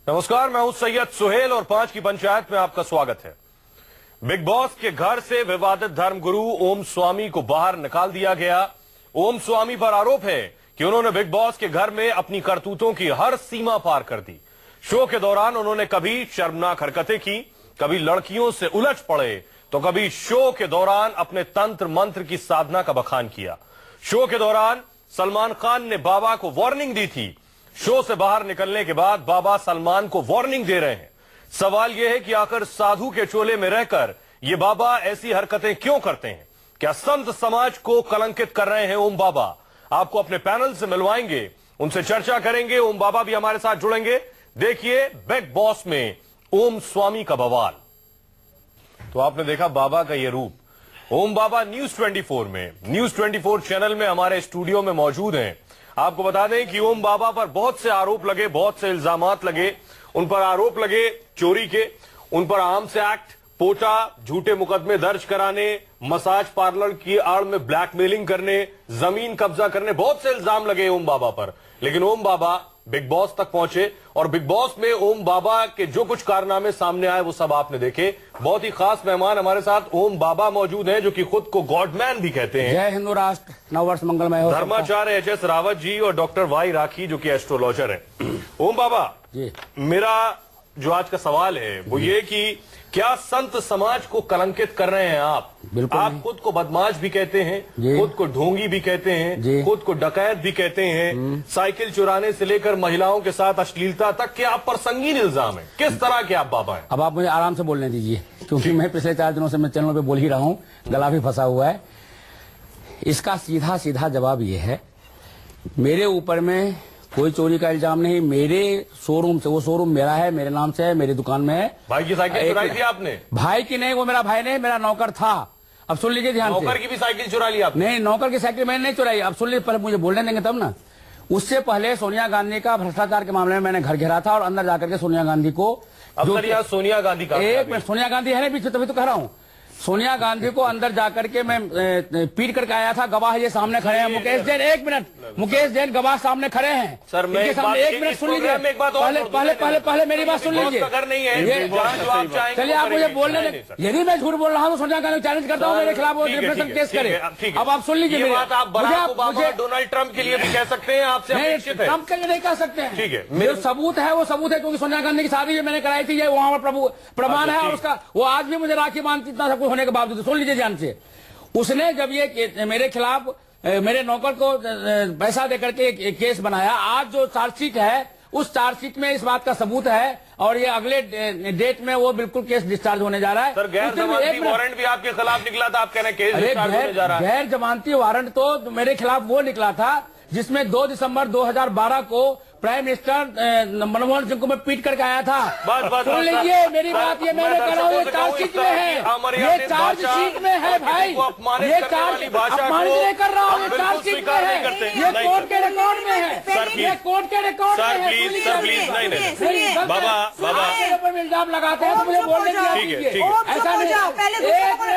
नमस्कार, मैं हूं सैयद सुहेल और 5 की पंचायत में आपका स्वागत है। बिग बॉस के घर से विवादित धर्मगुरु ओम स्वामी को बाहर निकाल दिया गया। ओम स्वामी पर आरोप है कि उन्होंने बिग बॉस के घर में अपनी करतूतों की हर सीमा पार कर दी। शो के दौरान उन्होंने कभी शर्मनाक हरकतें की, कभी लड़कियों से उलझ पड़े, तो कभी शो के दौरान अपने तंत्र मंत्र की साधना का बखान किया। शो के दौरान सलमान खान ने बाबा को वार्निंग दी थी। शो से बाहर निकलने के बाद बाबा सलमान को वार्निंग दे रहे हैं। सवाल यह है कि आखिर साधु के चोले में रहकर ये बाबा ऐसी हरकतें क्यों करते हैं? क्या संत समाज को कलंकित कर रहे हैं ओम बाबा? आपको अपने पैनल से मिलवाएंगे, उनसे चर्चा करेंगे। ओम बाबा भी हमारे साथ जुड़ेंगे। देखिए बिग बॉस में ओम स्वामी का बवाल। तो आपने देखा बाबा का ये रूप। ओम बाबा न्यूज 24 में, न्यूज 24 चैनल में हमारे स्टूडियो में मौजूद हैं। आपको बता दें कि ओम बाबा पर बहुत से आरोप लगे, बहुत से इल्जामात लगे। उन पर आरोप लगे चोरी के, उन पर आर्म्स एक्ट, पोटा, झूठे मुकदमे दर्ज कराने, मसाज पार्लर की आड़ में ब्लैकमेलिंग करने, जमीन कब्जा करने, बहुत से इल्जाम लगे ओम बाबा पर। लेकिन ओम बाबा बिग बॉस तक पहुंचे और बिग बॉस में ओम बाबा के जो कुछ कारनामे सामने आए वो सब आपने देखे। बहुत ही खास मेहमान हमारे साथ ओम बाबा मौजूद हैं, जो कि खुद को गॉडमैन भी कहते हैं। जय हिंदू राष्ट्र, नववर्ष मंगलमय हो। धर्माचार्य HS रावत जी और डॉक्टर वाई राखी, जो कि एस्ट्रोलॉजर हैं। ओम बाबा जी, मेरा जो आज का सवाल है वो ये कि क्या संत समाज को कलंकित कर रहे हैं आप? बिल्कुल आप खुद को बदमाश भी कहते हैं, खुद को ढोंगी भी कहते हैं, खुद को डकैत भी कहते हैं। साइकिल चुराने से लेकर महिलाओं के साथ अश्लीलता तक के आप पर संगीन इल्जाम है। किस तरह के आप बाबा हैं? अब आप मुझे आराम से बोलने दीजिए, क्योंकि मैं पिछले 4 दिनों से मैं चैनल पे बोल ही रहा हूँ, गला भी फंसा हुआ है। इसका सीधा सीधा जवाब ये है, मेरे ऊपर में कोई चोरी का इल्जाम नहीं। मेरे शोरूम से, वो शोरूम मेरा है, मेरे नाम से है, मेरी दुकान में है। भाई की साइकिल चुराई थी आपने? भाई की नहीं, वो मेरा भाई नहीं, मेरा नौकर था। अब सुन लीजिए ध्यान से। नौकर की भी साइकिल चुरा ली आपने? नहीं, नौकर की साइकिल मैंने नहीं चुराई। अब सुन लीजिए, पहले मुझे बोलने देंगे तब ना। उससे पहले सोनिया गांधी का भ्रष्टाचार के मामले में मैंने घर घेरा था और अंदर जाकर के सोनिया गांधी को, सोनिया गांधी का एक मिनट, सोनिया गांधी है ना पीछे, तभी तो कह रहा हूँ। सोनिया गांधी को अंदर जाकर के मैं पीट करके आया था। गवाह ये सामने खड़े हैं, मुकेश जैन। एक मिनट, मुकेश जैन गवाह सामने खड़े हैं। सर मैं एक मिनट सुन लीजिए, पहले मेरी बात सुन लीजिए। चलिए आप मुझे बोलने दें। यदि मैं झूठ बोल रहा हूँ तो सोनिया गांधी चैलेंज करता हूँ, मेरे खिलाफ डिफेमेशन केस करे। अब आप सुन लीजिए मेरी बात। आप मुझे डोनाल्ड ट्रंप के लिए भी कह सकते हैं, आपसे ट्रंप के लिए नहीं कह सकते हैं। ठीक है, मेरे सबूत है, वो सबूत है, क्योंकि सोनिया गांधी की शादी जो मैंने कराई थी, ये वहां पर प्रमाण है। और उसका वो आज भी मुझे राखी बांधती, इतना सब कुछ होने के बावजूद। सुन लीजिए ध्यान से। उसने जब ये मेरे खिलाफ मेरे नौकर को पैसा देकर के केस बनाया, आज जो चार्जशीट है उस चार्जशीट में इस बात का सबूत है और ये अगले डेट में वो बिल्कुल केस डिस्चार्ज होने जा रहा है। सर गैर जमानती वारंट भी आपके खिलाफ निकला था, आप कह रहे हैं केस डिस्चार्ज होने जा रहा है। गैर जमानती वारंट तो मेरे खिलाफ वो निकला था जिसमें 2 दिसंबर 2012 को प्राइम मिनिस्टर मनमोहन सिंह को मैं पीट करके आया था। सुन लीजिए मेरी बात, ये मैंने कर रहा हूँ, ये चार्जशीट में है, ये चार्जशीट में है भाई, ये चार्ज अपमानित नहीं कर रहा हूँ, ये चार्जशीट में है, ये कोर्ट के रिकॉर्ड में है, ये कोर्ट के रिकॉर्ड में है। सर प्लीज नहीं, बाबा ऊपर इल्जाम लगाते हैं तो मुझे बोलने दीजिए। ऐसा नहीं,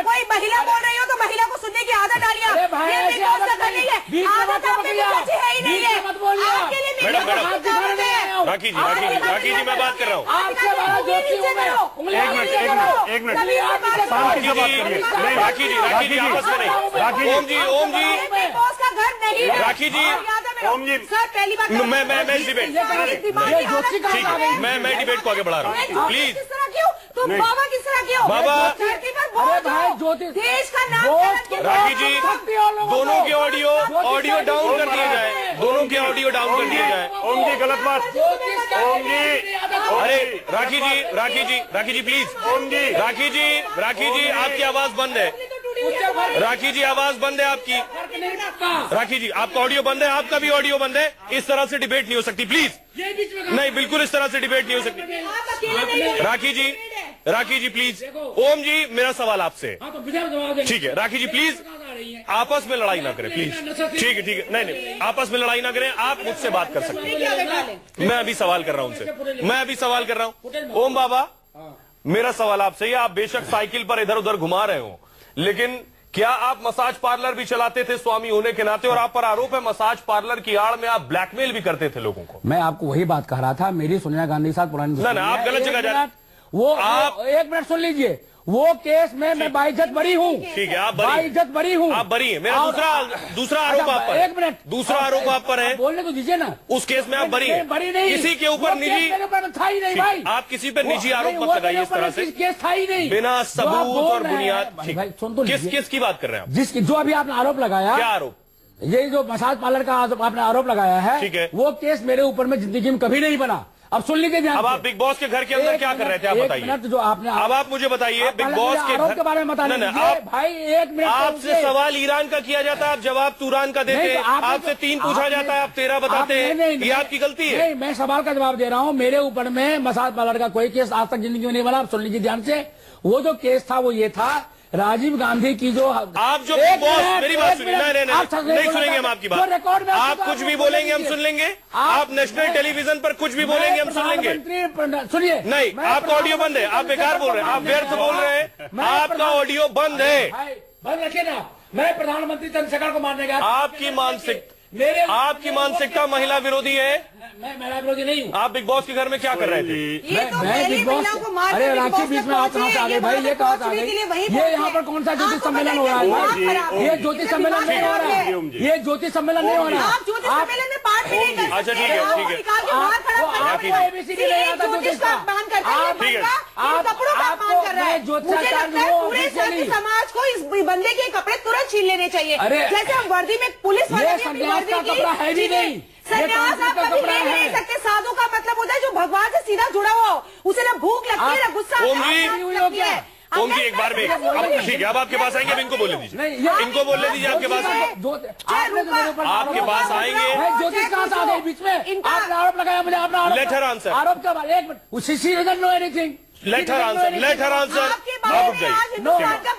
कोई महिला बोल रही हो तो महिला को सुनने की आदत डालिए। मत बोलिए। राखी जी मैं बात कर रहा हूँ। एक मिनट राखी जी आपस में नहीं। ओम जी राखी जी, ओम जी सर पहली बात मैं डिबेट, ठीक है, मैं डिबेट को आगे बढ़ा रहा हूँ। प्लीज तुम बाबा किस तरह क्यों? बाबा देश का नाम। राखी जी, दोनों के ऑडियो डाउन कर दिए जाए, दोनों के ऑडियो डाउन कर दिए जाए। ओम जी गलत बात। ओम जी, अरे राखी जी प्लीज। ओम जी, राखी जी आपकी आवाज बंद है। राखी जी आवाज बंद है आपकी। राखी जी आपका ऑडियो बंद है, आपका भी ऑडियो बंद है। इस तरह से डिबेट नहीं हो सकती, प्लीज। नहीं, बिल्कुल इस तरह से डिबेट नहीं हो सकती। राखी जी प्लीज। ओम जी मेरा सवाल आपसे, ठीक है। राखी जी प्लीज आपस में लड़ाई ना करें, प्लीज। ठीक है, नहीं आपस में लड़ाई ना करें, आप मुझसे बात कर सकते हैं। मैं अभी सवाल कर रहा हूँ। ओम बाबा मेरा सवाल आपसे ही, आप बेशक साइकिल पर इधर उधर घुमा रहे हो, लेकिन क्या आप मसाज पार्लर भी चलाते थे स्वामी होने के नाते, और आप पर आरोप है मसाज पार्लर की आड़ में आप ब्लैकमेल भी करते थे लोगों को? मैं आपको वही बात कह रहा था, मेरी सोनिया गांधी के साथ पुरानी ना आप गलत जगह जा रहे हैं। वो आप एक मिनट सुन लीजिए, वो केस में मैं बाइज्जत बरी हूँ। ठीक है, आप बाइज्जत बरी हूँ। आप बरी हैं। मेरा दूसरा आरोप आप पर, एक मिनट, दूसरा आरोप आप पर है। बोलने तो दीजिए ना। उस केस में आप बरी हैं। बरी नहीं, किसी के ऊपर निजी था ही नहीं भाई। आप किसी पर निजी आरोप मत लगाइए इस तरह से, केस था ही नहीं, बिना सबूत और बुनियाद। सुन तो किसकी बात कर रहे हैं आप? जिसकी जो अभी आपने आरोप लगाया। क्या आरोप? ये जो मसाज पार्लर का आपने आरोप लगाया है, ठीक है, वो केस मेरे ऊपर में जिंदगी में कभी नहीं बना। अब सुन लीजिए ध्यान। अब आप बिग बॉस के घर के अंदर क्या कर रहे थे, आप बताइए। जो आपने अब आप मुझे बताइए बिग बॉस के आरोप के बारे में बताइए भाई। एक मिनट, आपसे सवाल ईरान का किया जाता है, आप जवाब तुरान का देते हैं। आपसे 3 पूछा जाता है, आप 13 बताते हैं। ये आपकी गलती है। नहीं, मैं सवाल का जवाब दे रहा हूँ। मेरे ऊपर में मसाज पार्लर का कोई केस आज तक जिंदगी में नहीं बना। आप सुन लीजिए ध्यान से। वो जो केस था वो ये था, राजीव गांधी की जो आप जो बिग बॉस, मेरी बात सुनिए। नहीं सुनेंगे हम आपकी बात। रिकॉर्ड में आप कुछ भी बोलेंगे हम सुन लेंगे। आप नेशनल टेलीविजन पर कुछ भी बोलेंगे हम सुन लेंगे। सुनिए, नहीं, आपका ऑडियो बंद है। आप बेकार बोल रहे हैं, आप व्यर्थ बोल रहे हैं। आपका ऑडियो बंद है। बंद रखिए ना। मैं प्रधानमंत्री चंद्रशेखर को मारने गया। आपकी मानसिकता महिला विरोधी है। मैं महिला विरोधी नहीं हूँ। आप बिग बॉस के घर में क्या कर रहे थे? मैं बिग बॉस, अरे रांची बीच में आप कहाँ से आ गए भाई? ये कहाँ से आ गए? ये यहाँ पर कौन सा ज्योतिष सम्मेलन हो रहा है? ये ज्योतिष सम्मेलन नहीं हो रहा है। ये ज्योतिष सम्मेलन नहीं हो रहा है। आप ज्योतिष सम्मेलन में पार्ट भी नहीं कर सकते। अच्छा ठीक है, ठीक है। आपको एबीसीडी नहीं आता ज्योतिष का। ठीक है, कपड़ों का अपमान कर रहा है। मुझे लगता है पूरे सभ्य समाज को इस बंदे के कपड़े तुरंत छीन लेने चाहिए। जैसे हम वर्दी में पुलिस वाले का कपड़ा है भी नहीं। संन्यास आप कभी ले नहीं सकते। साधु का मतलब होता है जो भगवान से सीधा जुड़ा हुआ हो, उसे ना भूख लगती है ना गुस्सा। ओम जी एक बार में ठीक है, अब आपके पास आएंगे। अब इनको बोलने दीजिए, इनको बोलने दीजिए। आपके पास आएंगे। ज्योतिष कहाँ से आ गए बीच में? आपने आरोप लगाया मुझे, आपने लेट हर आंसर। आरोप के बाद एक minute, she doesn't know anything. Let her answer, let her answer. आप रुक जाइए।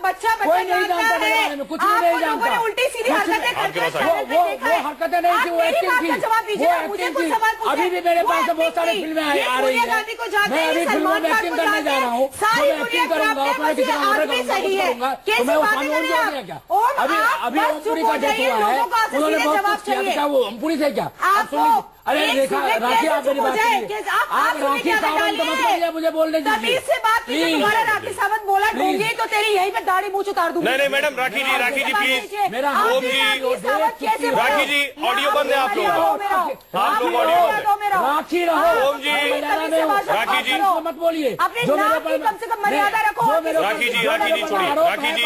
बच्चा कोई नहीं जानता है, कुछ भी नहीं जानता। उल्टी सीधी हरकतें करते वो हरकतें नहीं थी, वो एक्टिंग थी। वो एक्टिंग थी। अभी भी मेरे पास बहुत सारी फिल्में आ रही है। मैं अभी फिल्मों में एक्टिंग करने जा रहा हूँ। मैं एक्टिंग करूंगा, उसमें किसी का ऑर्डर करूंगा तो मैं वो कानून जोड़ दिया क्या? अभी ओमपुरी का डेथ हुआ है, उन्होंने बहुत कुछ किया। क्या वो ओमपुरी से क्या? आप सुन लीजिए। अरे रेखा, राखी आप मेरी बात सुनिए। आप राखी सावंत मत बोलिए, मुझे बोलने दीजिए। से बात कीजिए। तुम्हारा राखी सावंत बोला ढूंढिए तो तेरी यहीं पे दाढ़ी मूंछ उतार दूंगी। नहीं मैडम, राखी जी प्लीज। मेरा राखी जी ऑडियो बंद है। आप लोग ऑडियो राखी रहो। ओम जी, राखी जी मत बोलिए। जो मेरे पर कम से कम मर्यादा रखो। राखी जी छोड़िए। राखी जी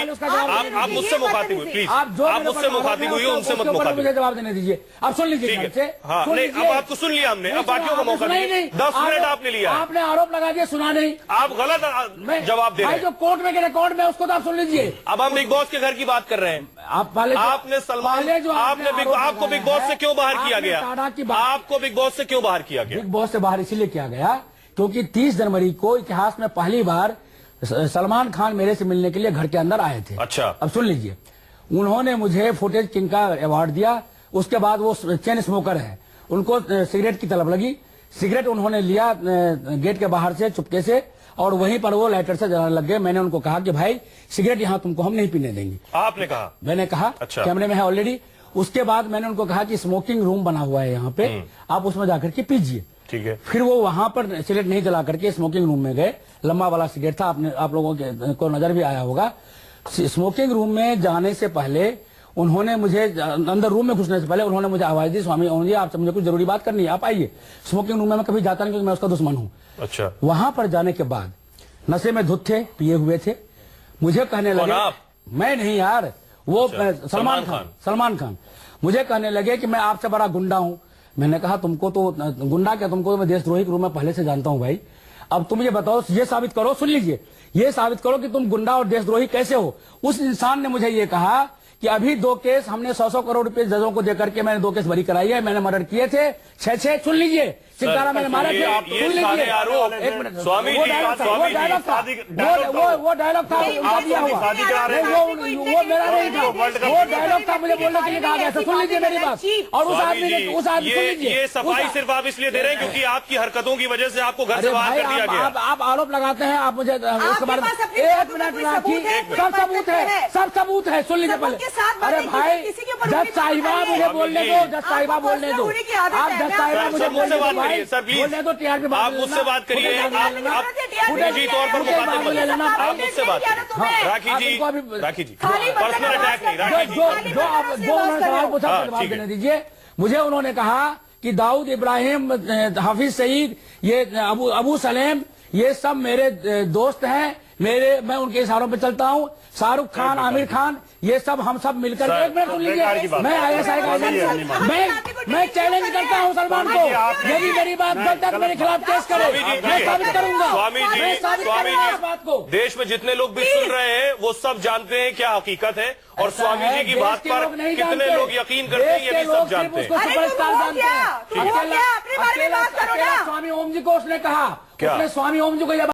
आप मुझसे मुखातिब हुई प्लीज। आप मुझसे मुखातिब हुई, उनसे मत मुखातिब। मुझे जवाब देने दीजिए। अब सुन लीजिए। अब आपको सुन लिया हमने, अब बाकियों का मौका नहीं। 10 मिनट आपने लिया। आपने आरोप लगा दिया, सुना नहीं। आप गलत जवाब दे रहे हैं। जो कोर्ट में रिकॉर्ड में उसको तो आप सुन लीजिए। अब हम बिग बॉस के घर की बात कर रहे हैं। आप पहले आपने सलमान आपको बिग बॉस से क्यों बाहर किया गया? आपको बिग बॉस से क्यों बाहर किया गया? बिग बॉस से बाहर इसीलिए किया गया क्योंकि 30 जनवरी को इतिहास में पहली बार सलमान खान मेरे से मिलने के लिए घर के अंदर आए थे। अच्छा, अब सुन लीजिए। उन्होंने मुझे फुटेज किंग का अवार्ड दिया। उसके बाद वो चेन स्मोकर है, उनको सिगरेट की तलब लगी। सिगरेट उन्होंने लिया गेट के बाहर से चुपके से, और वहीं पर वो लाइटर से जलाने लग गए। मैंने उनको कहा कि भाई सिगरेट यहाँ तुमको हम नहीं पीने देंगे। आपने कहा? मैंने कहा अच्छा। कैमरे में है ऑलरेडी। उसके बाद मैंने उनको कहा कि स्मोकिंग रूम बना हुआ है यहाँ पे, आप उसमें जाकर के पीजिए। ठीक है। फिर वो वहां पर सिगरेट नहीं जला करके स्मोकिंग रूम में गए। लंबा वाला सिगरेट था, आप लोगों को नजर भी आया होगा। स्मोकिंग रूम में जाने से पहले उन्होंने मुझे अंदर रूम में घुसने से पहले उन्होंने मुझे आवाज दी, स्वामी ओम जी आपसे मुझे कुछ जरूरी बात करनी है, आप आइए। स्मोकिंग रूम में मैं कभी जाता नहीं क्योंकि मैं उसका दुश्मन हूँ। अच्छा। वहां पर जाने के बाद नशे में धुत थे, पिए हुए थे। मुझे कहने लगे, मैं नहीं यार, वो सलमान खान मुझे कहने लगे कि मैं आपसे बड़ा गुंडा हूं। मैंने कहा तुमको तो गुंडा क्या, तुमको मैं देशद्रोही के रूप में पहले से जानता हूं भाई। अब तुम ये बताओ, ये साबित करो, सुन लीजिए, ये साबित करो कि तुम गुंडा और देशद्रोही कैसे हो। उस इंसान ने मुझे ये कहा कि अभी 2 केस हमने 100-100 करोड़ रुपए जजों को देकर के मैंने 2 केस बरी कराई है, मैंने मर्डर किए थे 6-6, सुन लीजिए सितारा मैंने मारा ये सारे आरोप स्वामी जी, वो डायलॉग था, वो डायलॉग था उनका दिया हुआ, वो मेरा नहीं था, वो डायलॉग था, मुझे बोलने के लिए कहा गया। सुन लीजिए मेरी बात। और उस आदमी ने सुन लीजिए, ये सफाई सिर्फ आप इसलिए दे रहे हैं क्योंकि आपकी हरकतों की वजह से आपको घर से बाहर कर दिया गया। आप आरोप लगाते हैं, आप मुझे उसके बारे में 1 मिनट राखिए, सब सबूत है, सब सबूत है। सुन लीजिए पहले। अरे भाई जज साहिबा मुझे बोलने दो, जज साहिबा बोलने दो, आप जज साहिबा मुझे बोलने दो भाई, बोलने दो। टीआरपी आप मुझसे बात करिए, आप निजी तौर पर मुखातिब मत लेना, आप मुझसे बात करिए। राखी जी पर्सनल अटैक नहीं, राखी जी जो उन्होंने सवाल पूछा जवाब देने दीजिए मुझे। उन्होंने कहा कि दाऊद इब्राहिम, हाफिज सईद, ये अबू सलेम, ये सब मेरे दोस्त हैं, मैं उनके इशारों पे चलता हूँ। शाहरुख खान, आमिर खान, ये सब हम सब मिलकर। एक मिनट सुन लीजिए, मैं ISI का मैं चैलेंज करता हूँ सलमान को, यदि मेरी बात गलत है मेरे खिलाफ केस करे, मैं साबित करूंगा। मैं साबित करूंगा इस बात को। देश में जितने लोग भी सुन रहे हैं वो सब जानते हैं क्या हकीकत है, और स्वामी जी की बात पर कितने लोग यकीन करते हैं ये भी सब जानते हैं। स्वामी ओम जी को उसने कहा, उसने स्वामी ओम जी को